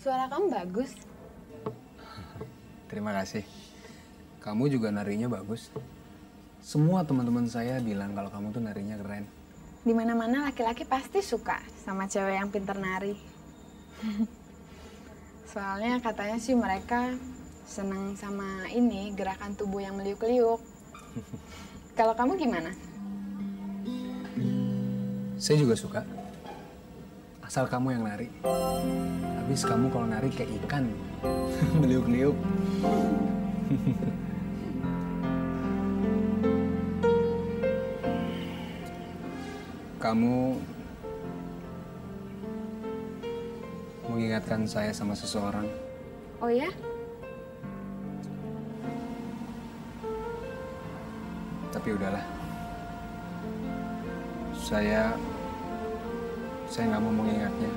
Suara kamu bagus. Terima kasih. Kamu juga narinya bagus. Semua teman-teman saya bilang kalau kamu tuh narinya keren. Di mana-mana laki-laki pasti suka sama cewek yang pintar nari. Soalnya katanya sih mereka seneng sama ini, gerakan tubuh yang meliuk-liuk. Kalau kamu gimana? Saya juga suka. Asal kamu yang nari. Habis kamu kalau nari kayak ikan. Meliuk-liuk. Kamu mengingatkan saya sama seseorang. Oh ya? Tapi udahlah. Saya nggak mau mengingatnya.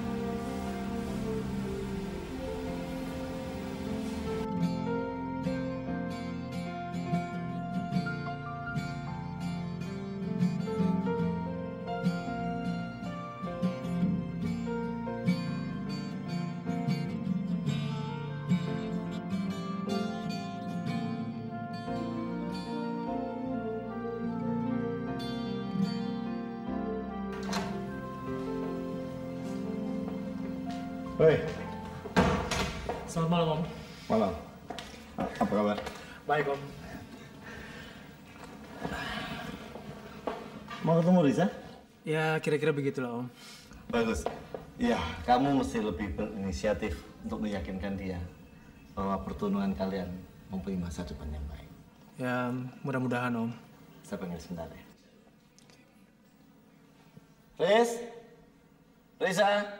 Hoi. Selamat malam, Om. Malam. Apa kabar? Baik, Om. Mau ketemu Riza? Ya, kira-kira begitulah, Om. Bagus. Ya, kamu mesti lebih berinisiatif untuk meyakinkan dia bahwa pertunangan kalian mempunyai masa depan yang baik. Ya, mudah-mudahan, Om. Saya panggil sebentar ya. Riz? Riza?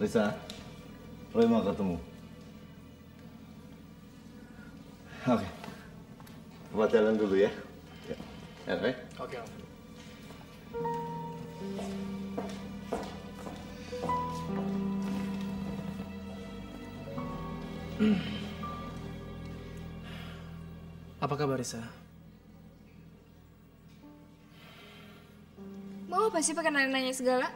Risa, Roy mau ketemu. Oke. Buat jalan dulu ya. Ya, Roy. Oke, Om. Apa kabar, Risa? Mau apa sih pakai nanya-nanya segala?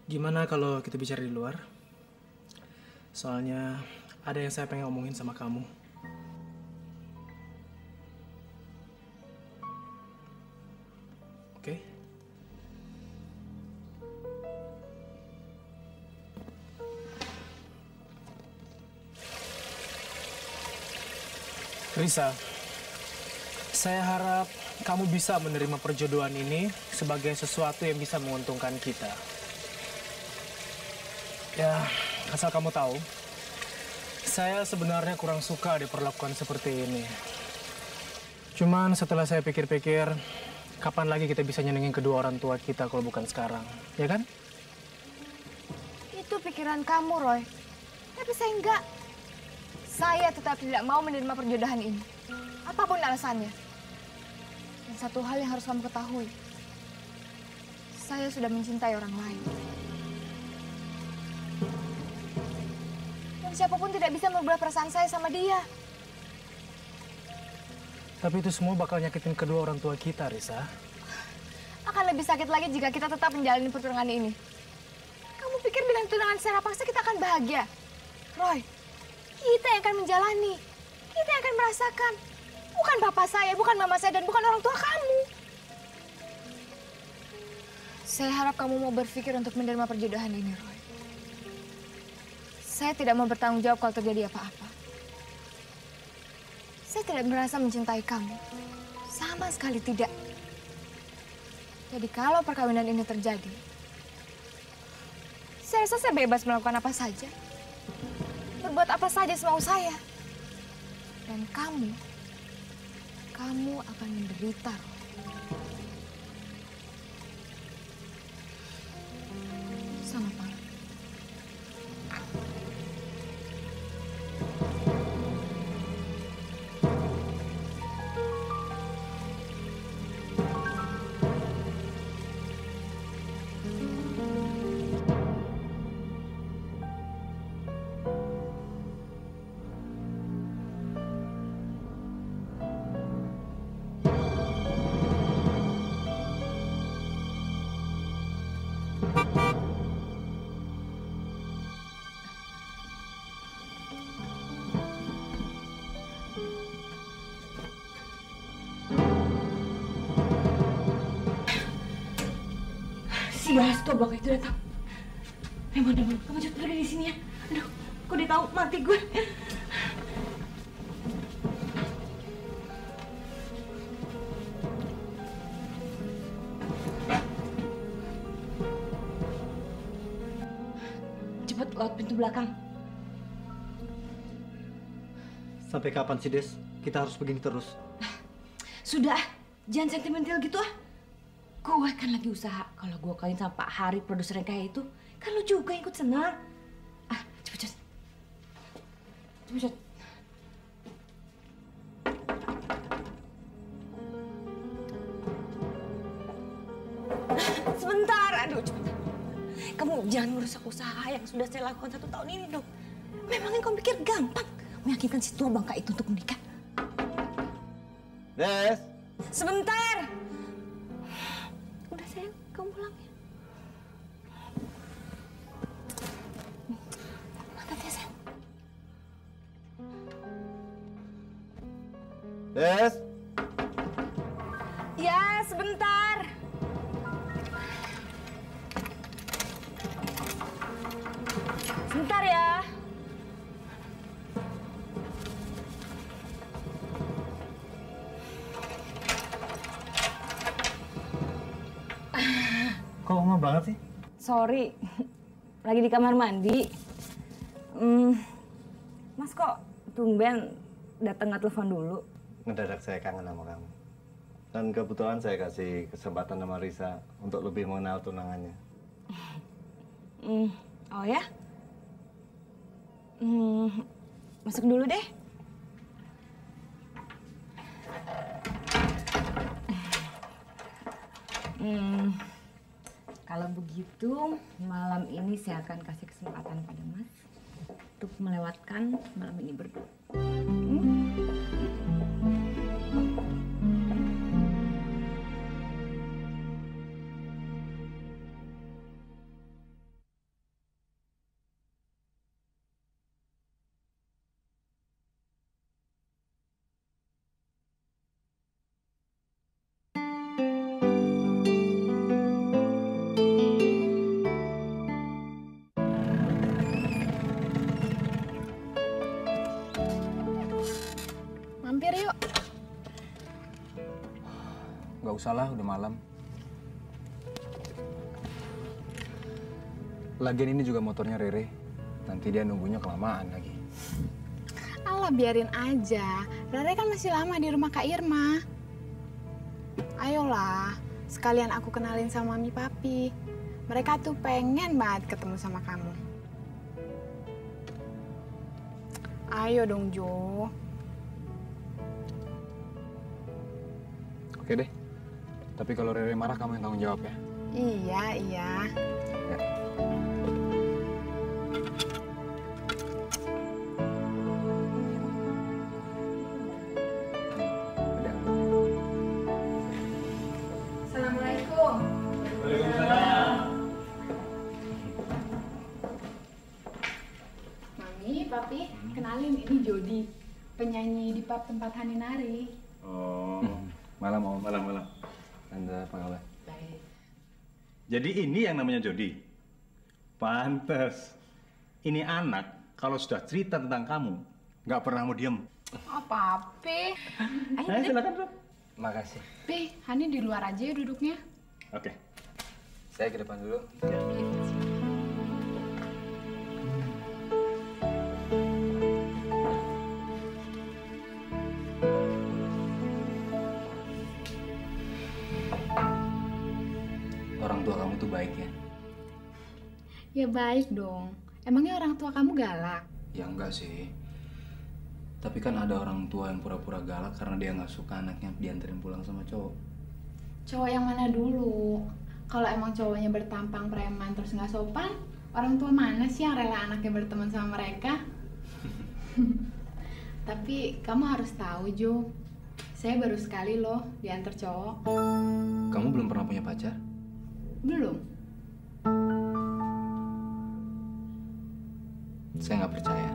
Gimana kalau kita bicara di luar? Soalnya ada yang saya pengen omongin sama kamu. Oke? Risa, saya harap kamu bisa menerima perjodohan ini sebagai sesuatu yang bisa menguntungkan kita. Ya, asal kamu tahu, saya sebenarnya kurang suka diperlakukan seperti ini. Cuman setelah saya pikir-pikir, kapan lagi kita bisa nyenengin kedua orang tua kita kalau bukan sekarang, ya kan? Itu pikiran kamu, Roy. Tapi saya enggak. Saya tetap tidak mau menerima perjodohan ini. Apapun alasannya. Dan satu hal yang harus kamu ketahui. Saya sudah mencintai orang lain. Dan siapapun tidak bisa merubah perasaan saya sama dia. Tapi itu semua bakal nyakitin kedua orang tua kita, Risa. Akan lebih sakit lagi jika kita tetap menjalani pertunangan ini. Kamu pikir dengan tunangan secara paksa kita akan bahagia? Roy, kita yang akan menjalani. Kita yang akan merasakan. Bukan bapak saya, bukan mama saya, dan bukan orang tua kamu. Saya harap kamu mau berpikir untuk menerima perjodohan ini, Roy. Saya tidak mau bertanggung jawab kalau terjadi apa-apa. Saya tidak merasa mencintai kamu. Sama sekali tidak. Jadi kalau perkawinan ini terjadi, saya rasa saya bebas melakukan apa saja. Berbuat apa saja semau saya. Dan kamu akan menderita. Selamat malam. Si Hasto Bangka itu datang. Mana, kamu cepet pergi di sini ya. Aduh, kok dia tahu mati gue. Cepet lewat pintu belakang. Sampai kapan sih, Des? Kita harus begini terus. Sudah, jangan sentimental gitu ah. Gue kan lagi usaha. Kalau gue kawin sama Pak Hari, produser yang kayak itu, kan lu juga ikut senang. Ah, cepet. Sebentar, aduh cepet. Kamu jangan merusak usaha yang sudah saya lakukan 1 tahun ini dong. Memangnya kamu pikir gampang meyakinkan si tua Bangka itu untuk menikah? Des. Sebentar. Udah sayang, kamu pulang ya. Angkat ya sayang. Des. Ya, sebentar. Sebentar ya. Kok lama banget sih? Sorry, lagi di kamar mandi. Mas kok tumben datang nggak telepon dulu? Mendadak saya kangen sama kamu. Dan kebetulan saya kasih kesempatan sama Risa untuk lebih mengenal tunangannya. Oh ya? Masuk dulu deh. Kalau begitu, malam ini saya akan kasih kesempatan pada Mas untuk melewatkan malam ini berdua. Mampir yuk. Nggak usah lah, udah malam. Lagian ini juga motornya Rere. Nanti dia nunggunya kelamaan lagi. Alah, biarin aja. Rere kan masih lama di rumah Kak Irma. Ayolah, sekalian aku kenalin sama Mami Papi. Mereka tuh pengen banget ketemu sama kamu. Ayo dong, Jo. Oke deh. Tapi kalau Rere marah, kamu yang tanggung jawab ya. Iya. Ya. Assalamualaikum. Mami, Papi, kenalin ini Jody, penyanyi di pub tempat Hani nari. Oh, Malam, Om. malam. Anda apa kabar? Baik. Jadi ini yang namanya Jody. Pantes. Ini anak kalau sudah cerita tentang kamu, nggak pernah mau diem. Oh, Papi. Ayo silakan, Bro. Makasih. Pi, Hani di luar aja ya duduknya. Oke. Saya ke depan dulu. Orang tua kamu tuh baik ya? Ya baik dong. Emangnya orang tua kamu galak? Ya enggak sih. Tapi kan ada orang tua yang pura-pura galak karena dia nggak suka anaknya dianterin pulang sama cowok. Cowok yang mana dulu? Kalau emang cowoknya bertampang preman terus nggak sopan, orang tua mana sih yang rela anaknya berteman sama mereka? Tapi kamu harus tahu, Jo. Saya baru sekali loh diantar cowok. Kamu belum pernah punya pacar? Belum. Saya nggak percaya.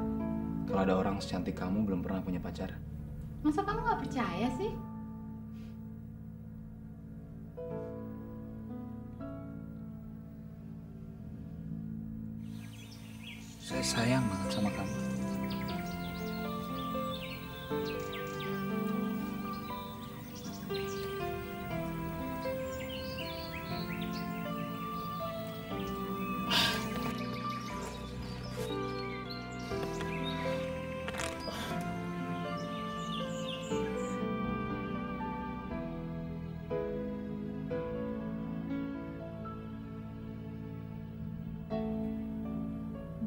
Kalau ada orang secantik kamu belum pernah punya pacar. Masa kamu nggak percaya sih? Saya sayang banget sama kamu.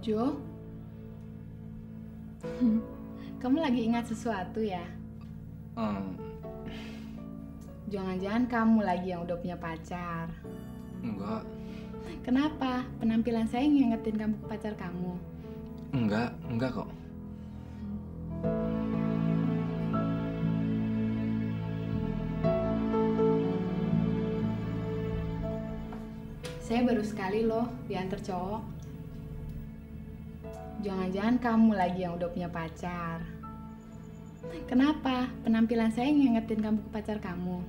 Jo, kamu lagi ingat sesuatu ya? Jangan-jangan kamu lagi yang udah punya pacar. Enggak. Kenapa? Penampilan saya ngingetin kamu ke pacar kamu. Enggak kok. Saya baru sekali loh diantar cowok. Jangan-jangan kamu lagi yang udah punya pacar. Kenapa? Penampilan saya ngingetin kamu ke pacar kamu.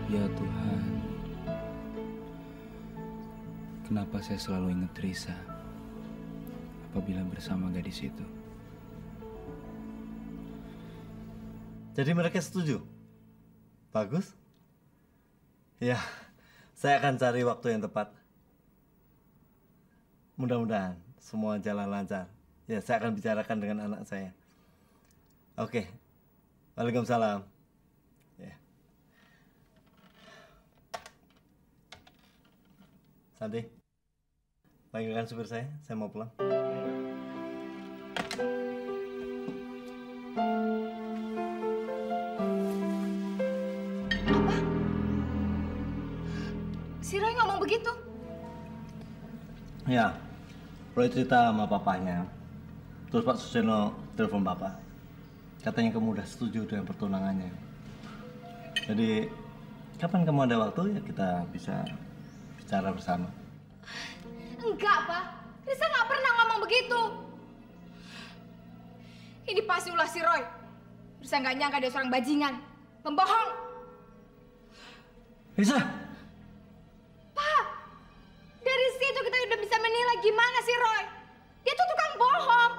Ya Tuhan, kenapa saya selalu ingat Risa apabila bersama gadis itu? Jadi mereka setuju? Bagus. Ya, saya akan cari waktu yang tepat. Mudah-mudahan semua jalan lancar. Ya, saya akan bicarakan dengan anak saya. Oke. Waalaikumsalam. Ya. Santi, panggilkan supir saya mau pulang. Si Roy ngomong begitu? Ya, Roy cerita sama papanya. Terus Pak Suseno telepon Bapak. Katanya kamu udah setuju dengan pertunangannya. Jadi, kapan kamu ada waktu ya kita bisa bicara bersama. Enggak, Pak. Risa nggak pernah ngomong begitu. Ini pasti ulah si Roy. Risa nggak nyangka dia seorang bajingan. Pembohong. Risa! Pak, dari situ kita udah bisa menilai gimana si Roy. Dia tuh tukang bohong.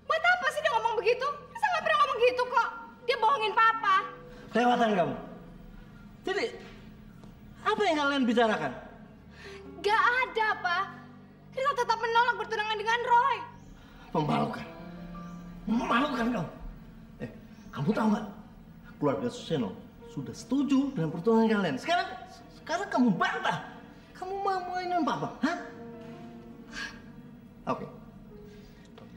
Buat apa sih dia ngomong begitu? Risa nggak pernah ngomong gitu kok. Dia bohongin Papa. Kelewatan kamu. Jadi, apa yang kalian bicarakan? Gak ada, Pak. Risa tetap menolak bertunangan dengan Roy. Memalukan. Memalukan kamu. Kamu tahu nggak? Keluarga Suseno sudah setuju dengan pertunangan kalian. Sekarang kamu bantah. Kamu mau mainin Papa, hah? Oke.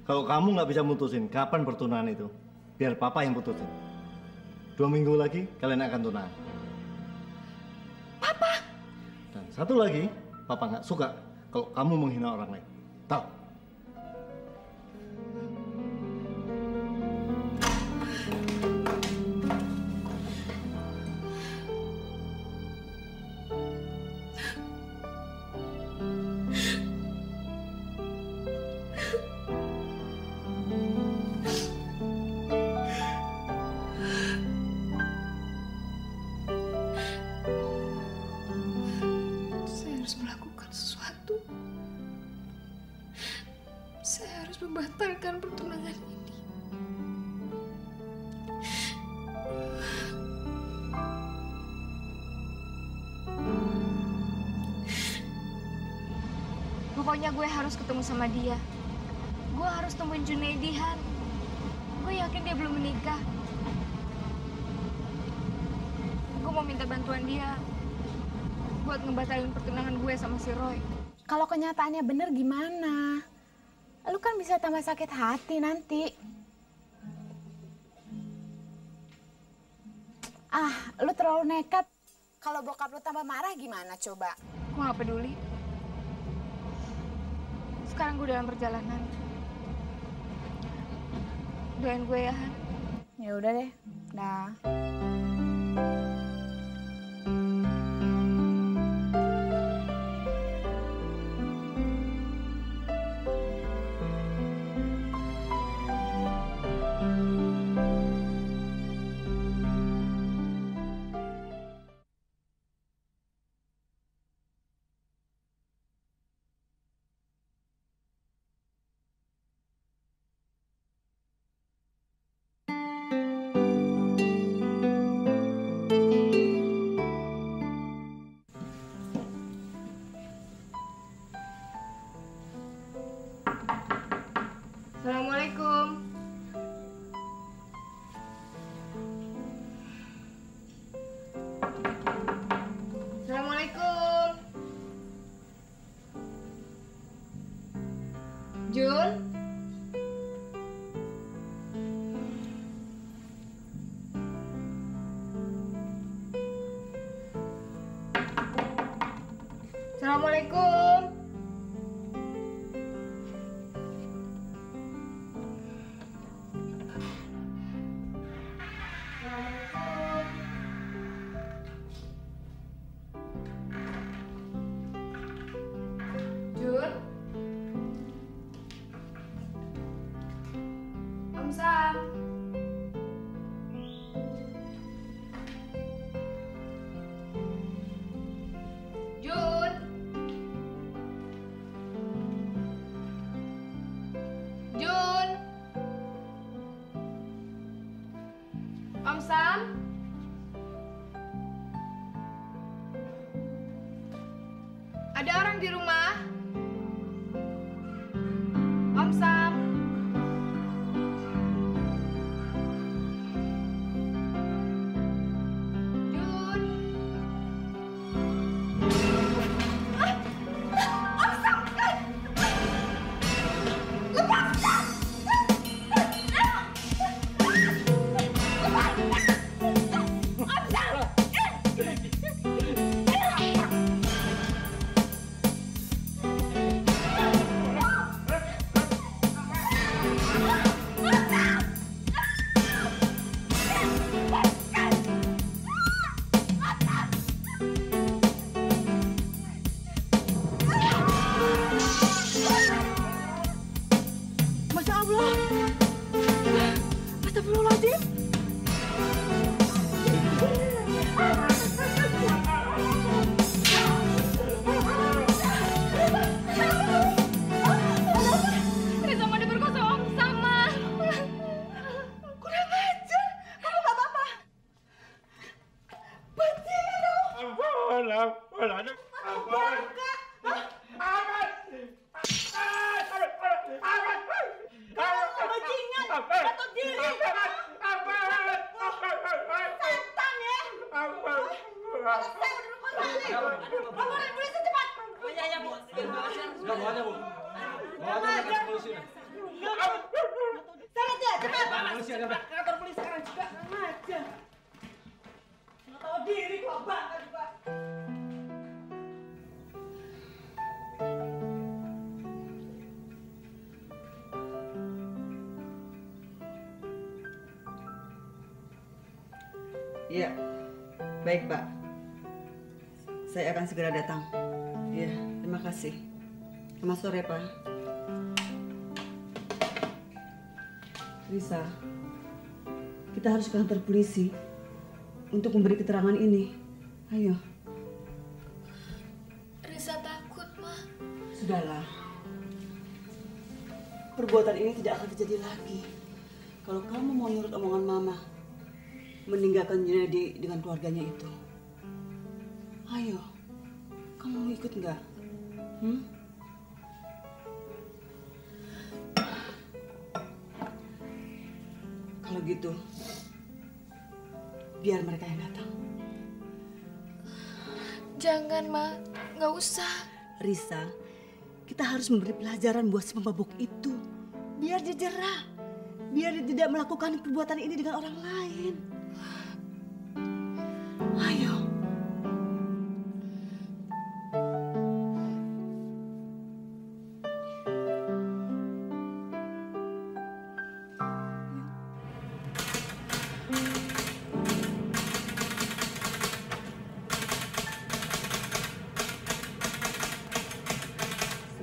Kalau kamu nggak bisa mutusin kapan pertunangan itu, biar Papa yang putusin. 2 minggu lagi kalian akan tunangan. Papa! Dan satu lagi, Papa nggak suka kalau kamu menghina orang lain. Tahu? Membatalkan pertunangan ini. Pokoknya gue harus ketemu sama dia. Gue harus temuin Junaidihan. Gue yakin dia belum menikah. Gue mau minta bantuan dia buat ngebatalin pertunangan gue sama si Roy. Kalau kenyataannya bener gimana? Lu kan bisa tambah sakit hati nanti. Lu terlalu nekat. Kalau bokap lu tambah marah gimana coba? Gue gak peduli. sekarang gue dalam perjalanan. Doain gue ya, Han. Ya udah deh. Dah. Assalamualaikum. Assalamualaikum. Jun? Assalamualaikum. Jun? Om Sam? Jun? Jun? Om Sam? Ada orang di rumah? Om Sam? Jun? Om Sam! Lepaskan! Om Sam! Masya Allah. Astagfirullahaladzim. Risa mau diperkosa Om sama. Kurang ajar. Kamu nggak apa-apa. Bajingan dong. Bajingan. Tutup diri. Setan ya. Saya udah berkosa nih. Laporin polisi cepat. Ya, Bu. Sudah bawa aja, Bu. Bawa aja ke polisi. Saya aja cepat. Polisi ada. Kantor polisi sekarang juga. Aja. Nggak tahu diri kok, bangga juga. Iya, baik Pak. Saya akan segera datang. Iya, terima kasih. Selamat sore Pak. Risa, kita harus ke kantor polisi untuk memberi keterangan ini. Ayo. Risa takut, Ma. Sudahlah. Perbuatan ini tidak akan terjadi lagi. Kalau kamu mau nurut omongan Mama, meninggalkan Junedi dengan keluarganya itu. Ayo, kamu mau ikut nggak? Kalau gitu, biar mereka yang datang. Jangan, Ma. Nggak usah. Risa, kita harus memberi pelajaran buat si pemabuk itu. Biar dia jerah. Biar dia tidak melakukan perbuatan ini dengan orang lain. Ayo.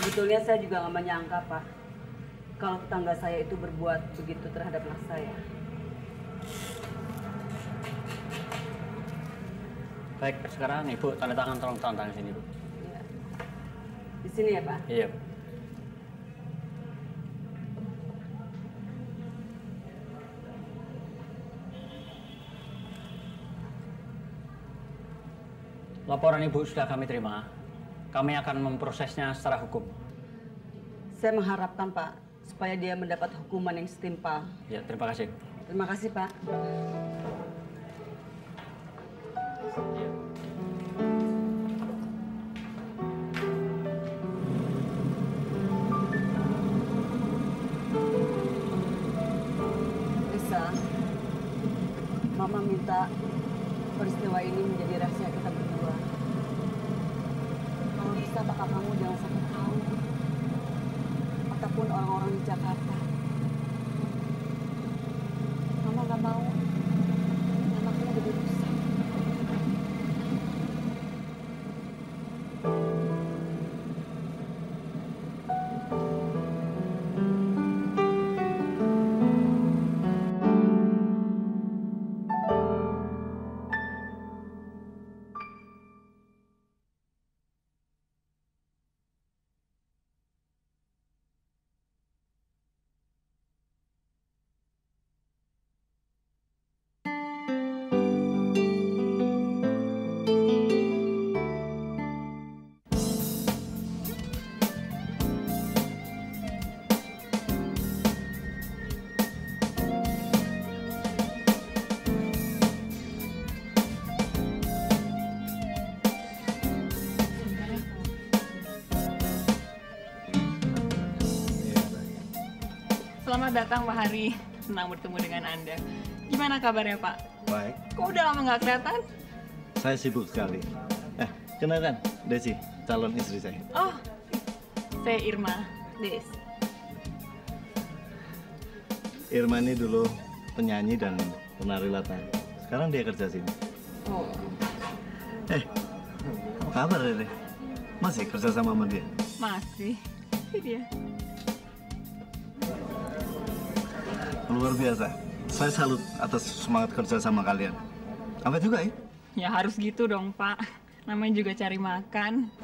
Sebetulnya saya juga nggak menyangka, Pak, kalau tetangga saya itu berbuat begitu terhadap anak saya. Baik, sekarang Ibu tanda tangan, tolong tanda tangan sini, Bu. Ya. Di sini ya, Pak? Iya, Bu. Laporan Ibu sudah kami terima. Kami akan memprosesnya secara hukum. Saya mengharapkan, Pak, supaya dia mendapat hukuman yang setimpal. Ya, terima kasih. Terima kasih, Pak. Lisa, Mama minta peristiwa ini menjadi rahasia kita berdua. Kalau bisa, bakal kamu jangan sampai tahu. Ataupun orang-orang di Jakarta. Mama gak mau anaknya jadi rusak. Selamat datang Pak Hari, senang bertemu dengan Anda. Gimana kabarnya Pak? Baik. Kok udah lama nggak kelihatan? Saya sibuk sekali. Kenalkan, Desi, calon istri saya. Oh, saya Irma, Des. Irma ini dulu penyanyi dan penari latar. Sekarang dia kerja sini. Oh. Apa kabar Dede? Masih kerja sama dia? Masih. Ini dia. Luar biasa. Saya salut atas semangat kerja sama kalian. Apa juga ya? Ya harus gitu dong Pak. Namanya juga cari makan.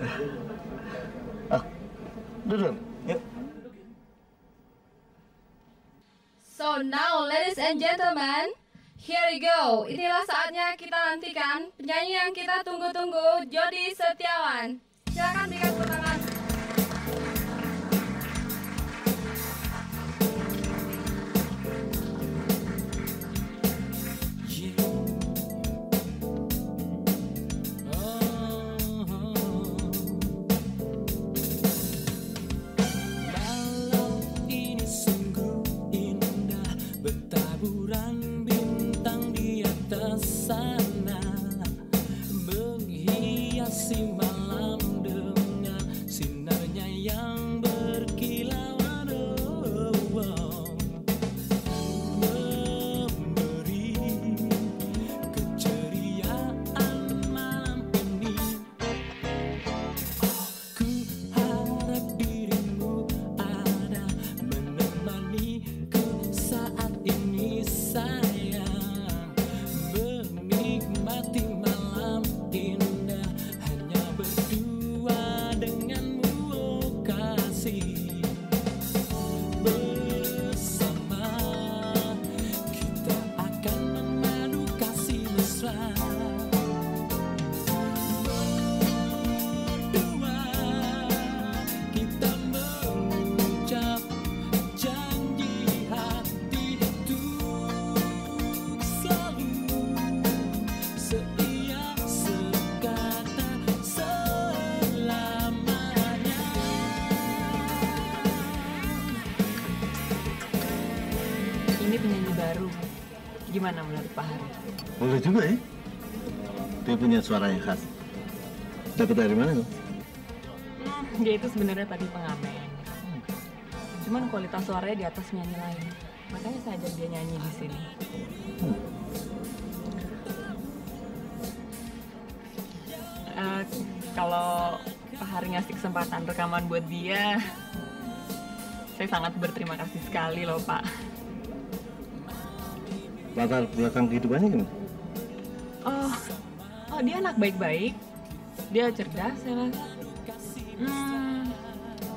Duduk, yuk. So now, ladies and gentlemen, here we go. Inilah saatnya kita nantikan penyanyi yang kita tunggu-tunggu, Jody Setiawan. Silakan berikan tepuk tangan. Gimana menurut Pak Hari? Boleh juga ya. Dia punya suara yang khas. Dapat dari mana tuh? Dia itu sebenarnya tadi pengamen. Cuman kualitas suaranya di atas penyanyi lain. Makanya saya ajak dia nyanyi di sini. Kalau Pak Hari ngasih kesempatan rekaman buat dia. Saya sangat berterima kasih sekali loh, Pak. Latar belakang kehidupannya gimana? Oh, dia anak baik-baik. Dia cerdas, saya rasa.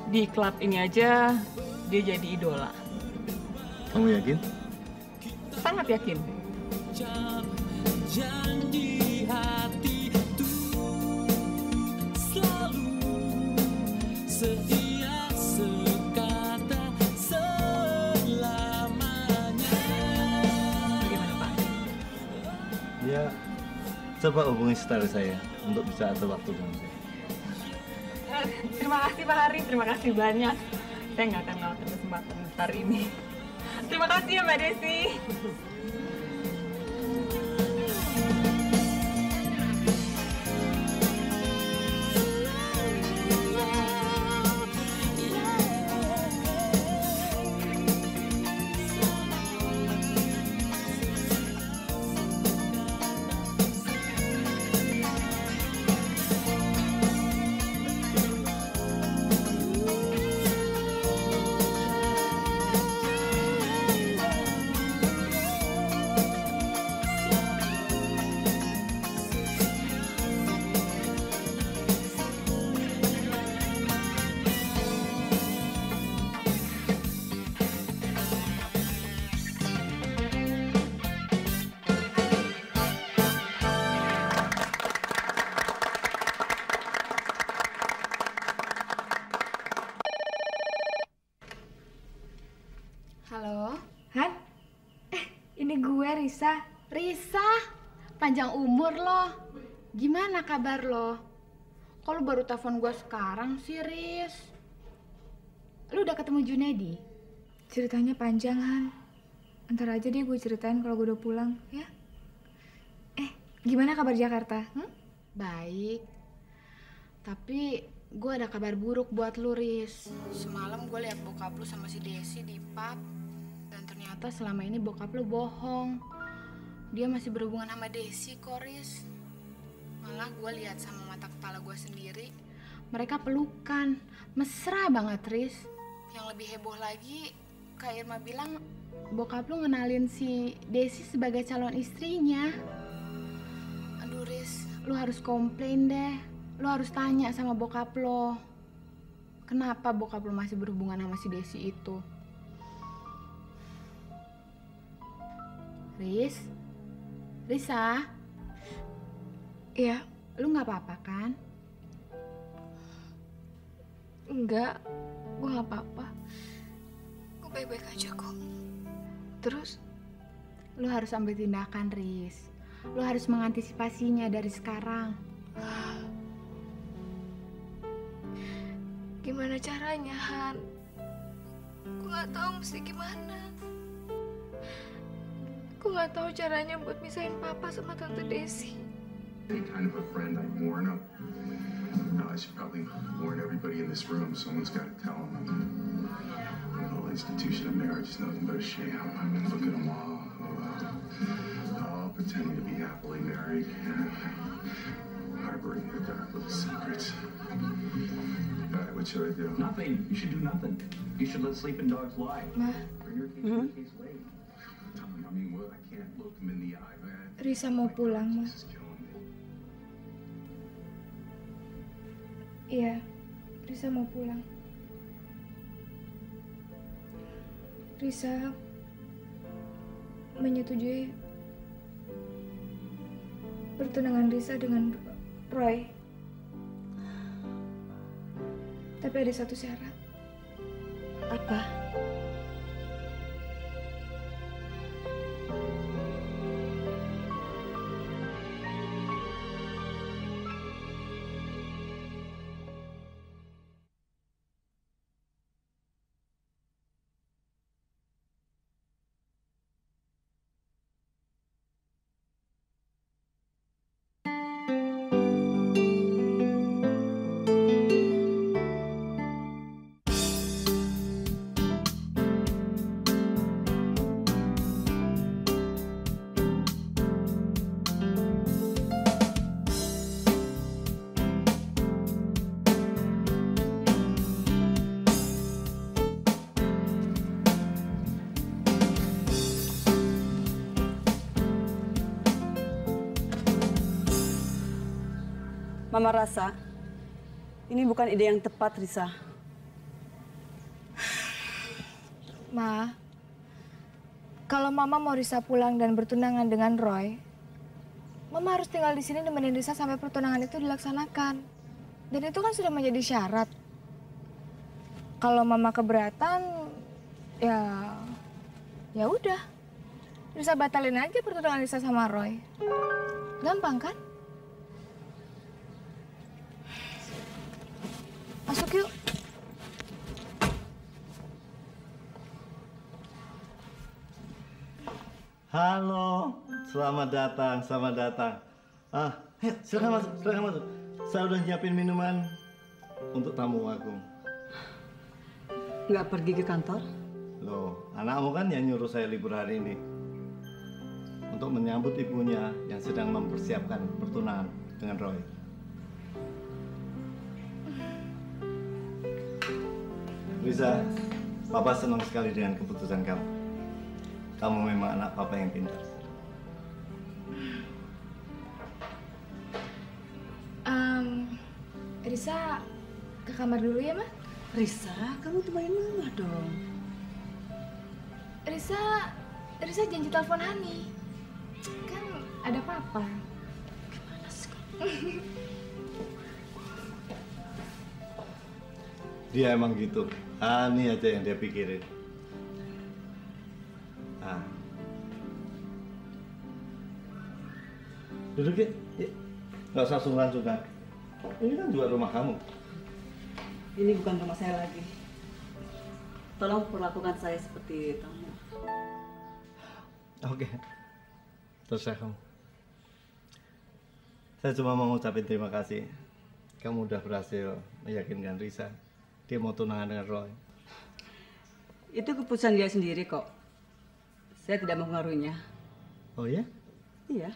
Di klub ini aja, dia jadi idola. Kamu yakin? Sangat yakin. Janji hati itu selalu setia sekata selamanya. Bagaimana, Pak? Ya, coba hubungi style saya untuk bisa atur waktu dengan saya. Terima kasih Pak Hari, terima kasih banyak. Saya nggak akan ngelakuin kesempatan besar ini. Terima kasih ya Mbak Desi. Halo? Han? Ini gue, Risa. Risa? Panjang umur lo. Gimana kabar lo? Kok lo baru telepon gue sekarang sih, Riz? Lu udah ketemu Junedi? Ceritanya panjang, Han. Ntar aja deh gue ceritain kalau gue udah pulang, ya? Gimana kabar Jakarta? Baik. Tapi gue ada kabar buruk buat lu, Riz. Semalam gue liat bokap lu sama si Desi di pub. Dan ternyata selama ini bokap lu bohong. Dia masih berhubungan sama Desi kok, Riz. Malah gue lihat sama mata kepala gue sendiri. Mereka pelukan. Mesra banget, Riz. Yang lebih heboh lagi, Kak Irma bilang bokap lu ngenalin si Desi sebagai calon istrinya. Aduh, Riz, lu harus komplain deh. Lu harus tanya sama bokap lo. Kenapa bokap lo masih berhubungan sama si Desi itu? Riz? Risa? Iya. Lu gak apa-apa kan? Enggak, gue gak apa-apa. Gue baik-baik aja kok. Terus? Lu harus ambil tindakan, Riz. Lu harus mengantisipasinya dari sekarang. Gimana caranya, Han? Gue gak tahu mesti gimana. Gue gak tahu caranya buat misahin Papa sama Tante Desi. Any kind of a friend I'd warn them. I should probably warn everybody in this room. Someone's got to tell them. The whole institution of marriage is nothing but a sham. I mean, look at them all pretending to be happily married, harboring their dark little secrets. All right, what should I do? Nothing. You should do nothing. You should let sleeping dogs lie. Ma. Bring your case to the case late. I mean, what? I can't look them in the eye, man. Risa mau pulang, Ma. Iya, Risa mau pulang. Risa menyetujui pertunangan Risa dengan Roy. Tapi ada satu syarat. Apa? Mama rasa ini bukan ide yang tepat, Risa. Ma, kalau Mama mau Risa pulang dan bertunangan dengan Roy, Mama harus tinggal di sini nemenin Risa sampai pertunangan itu dilaksanakan. Dan itu kan sudah menjadi syarat. Kalau Mama keberatan, ya udah. Risa batalin aja pertunangan Risa sama Roy. Gampang kan? Masuk yuk. Halo, selamat datang, selamat datang. Ayo, silakan masuk, silakan masuk. Saya udah nyiapin minuman untuk tamu aku. Nggak pergi ke kantor? Loh, anakmu kan yang nyuruh saya libur hari ini untuk menyambut ibunya yang sedang mempersiapkan pertunangan dengan Roy. Risa, Papa senang sekali dengan keputusan kamu. Kamu memang anak Papa yang pintar. Risa ke kamar dulu ya, Ma? Risa, kamu temanin Mama dong. Risa janji telepon Hani. Kan ada Papa. Gimana sih? Dia emang gitu. Hani aja yang dia pikirin. Duduk ya. Nggak usah sungkan-sungkan. Ini kan juga rumah kamu. Ini bukan rumah saya lagi. Tolong perlakukan saya seperti tamu. Oke. Terserah kamu. Saya cuma mau ngucapin terima kasih. Kamu udah berhasil meyakinkan Risa. Dia mau tunangan dengan Roy. Itu keputusan dia sendiri kok. Saya tidak mempengaruhinya. Oh ya? Iya.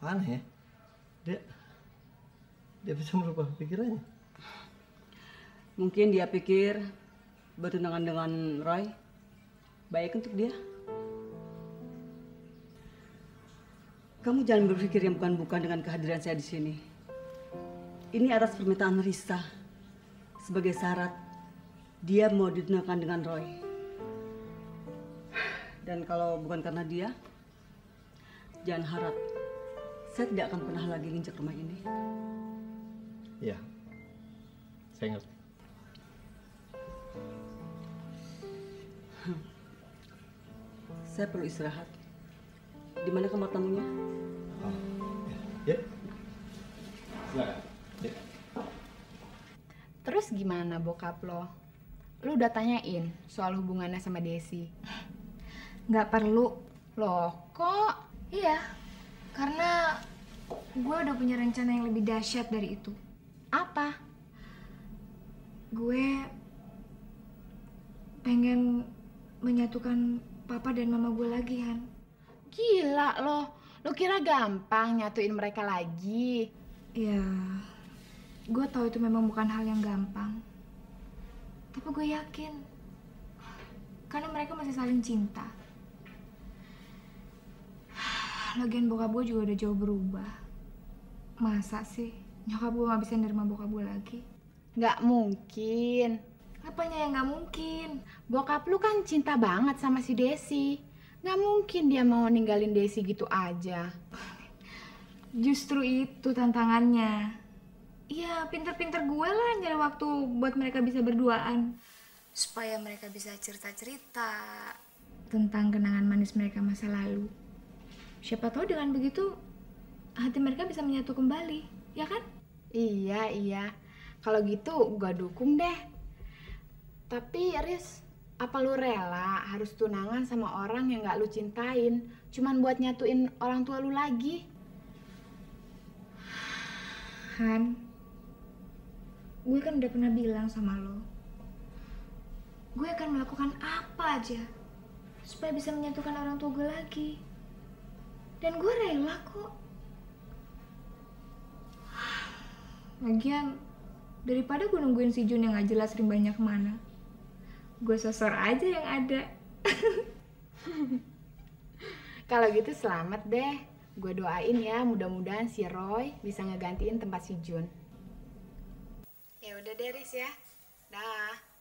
Aneh ya? Dia bisa merubah pikirannya. Mungkin dia pikir bertunangan dengan Roy baik untuk dia. Kamu jangan berpikir yang bukan-bukan dengan kehadiran saya di sini. Ini atas permintaan Risa. Sebagai syarat, dia mau ditunangan dengan Roy. Dan kalau bukan karena dia, jangan harap saya tidak akan pernah lagi nginjak rumah ini. Iya, saya ngerti. Saya perlu istirahat. Di mana kamar tamunya? Ya. Silakan. Ya. Terus gimana bokap lo? Lu udah tanyain soal hubungannya sama Desi? Nggak perlu. Loh, kok? Iya, karena gue udah punya rencana yang lebih dahsyat dari itu. Apa? Gue pengen menyatukan papa dan mama gue lagi, Han. Gila lo. Lo kira gampang nyatuin mereka lagi? Ya, gue tahu itu memang bukan hal yang gampang. Tapi gue yakin. Karena mereka masih saling cinta. Lagian bokap gue juga udah jauh berubah. Masa sih nyokap gue gak bisa nerima bokap gue lagi? Gak mungkin. Apanya yang gak mungkin? Bokap lu kan cinta banget sama si Desi. Gak mungkin dia mau ninggalin Desi gitu aja. Justru itu tantangannya. Ya pinter-pinter gue lah nyari waktu buat mereka bisa berduaan. Supaya mereka bisa cerita-cerita tentang kenangan manis mereka masa lalu. Siapa tahu dengan begitu hati mereka bisa menyatu kembali, ya kan? Iya. Kalau gitu gue dukung deh. Tapi Riz, apa lu rela harus tunangan sama orang yang gak lu cintain cuman buat nyatuin orang tua lu lagi? Han, gue kan udah pernah bilang sama lo, gue akan melakukan apa aja supaya bisa menyatukan orang tua gue lagi. Dan gue rela kok. Lagian, daripada gue nungguin si Jun yang gak jelas rimbanya kemana, gue sosor aja yang ada. Kalau gitu selamat deh. Gue doain ya, mudah-mudahan si Roy bisa ngegantiin tempat si Jun. Ya udah deh, Riz ya. Dah.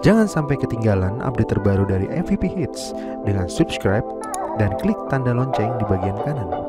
Jangan sampai ketinggalan update terbaru dari MVP Hits dengan subscribe dan klik tanda lonceng di bagian kanan.